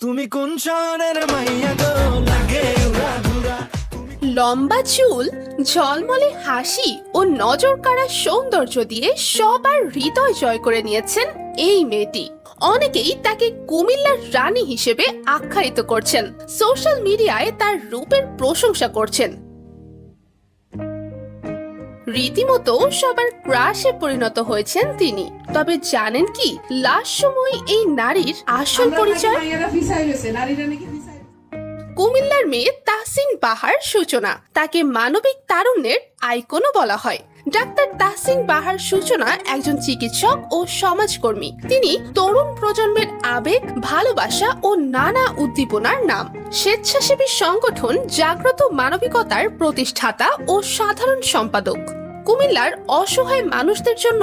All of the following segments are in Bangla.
তুমি কোন শহরের মাইয়া গো লাগে উড়াধুরা। লম্বা চুল, ঝলমলে হাসি ও নজর কাড়া সৌন্দর্য দিয়ে সবার হৃদয় জয় করে নিয়েছেন এই মেয়েটি। অনেকেই তাকে কুমিল্লার রানী হিসেবে আখ্যায়িত করছেন, সোশ্যাল মিডিয়ায় তার রূপের প্রশংসা করছেন। রীতিমতো সবার ক্রাশে পরিণত হয়েছেন তিনি। তবে জানেন কি লাস্ট সময় এই নারীর আসল পরিচয়? কুমিল্লার মেয়ে তাহসিন বাহার সূচনা। তাকে মানবিক তারুণ্যের আইকনও বলা হয়। ডাক্তার তাহসিন বাহার সূচনা একজন চিকিৎসক ও সমাজকর্মী। তিনি তরুণ প্রজন্মের আবেগ, ভালোবাসা ও নানা উদ্দীপনার নাম। স্বেচ্ছাসেবী সংগঠন জাগ্রত মানবিকতার প্রতিষ্ঠাতা ও সাধারণ সম্পাদক। কুমিল্লার অসহায় মানুষদের জন্য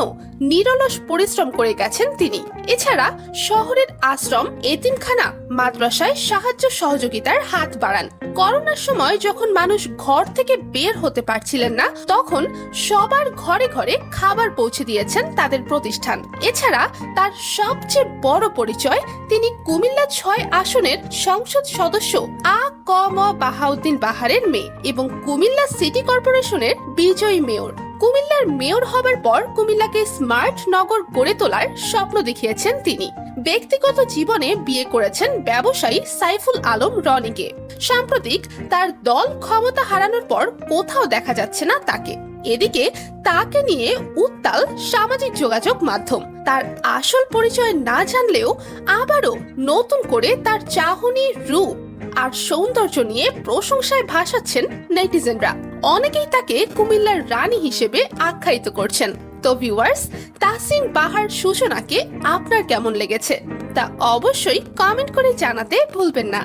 নিরলস পরিশ্রম করে গেছেন তিনি। এছাড়া শহরের আশ্রম, এতিমখানা, মাদ্রাসায় সাহায্য সহযোগিতার হাত বাড়ান। করোনার সময় যখন মানুষ ঘর থেকে বের হতে পারছিলেন না, তখন সবার ঘরে ঘরে খাবার পৌঁছে দিয়েছেন তাদের প্রতিষ্ঠান। এছাড়া তার সবচেয়ে বড় পরিচয়, তিনি কুমিল্লা ৬ আসনের সংসদ সদস্য আ.ক.ম. বাহাউদ্দিন বাহারের মেয়ে এবং কুমিল্লা সিটি কর্পোরেশনের বিজয়ী মেয়র। কুমিল্লার মেয়র হবার পর কুমিল্লাকে স্মার্ট নগর গড়ে তোলার স্বপ্ন দেখিয়েছেন তিনি। ব্যক্তিগত জীবনে বিয়ে করেছেন ব্যবসায়ী সাইফুল আলম রনিকে। সাম্প্রতিক তার দল ক্ষমতা হারানোর পর কোথাও দেখা যাচ্ছে না তাকে। এদিকে তাকে নিয়ে উত্তাল সামাজিক যোগাযোগ মাধ্যম। তার আসল পরিচয় না জানলেও আবারও নতুন করে তার চাহনি, রূপ আর সৌন্দর্য নিয়ে প্রশংসায় ভাসাচ্ছেন নেটিজেনরা। অনেকেই তাকে কুমিল্লার রানী হিসেবে আখ্যায়িত করছেন। তো ভিউয়ার্স, তাহসিন বাহার সূচনাকে আপনার কেমন লেগেছে তা অবশ্যই কমেন্ট করে জানাতে ভুলবেন না।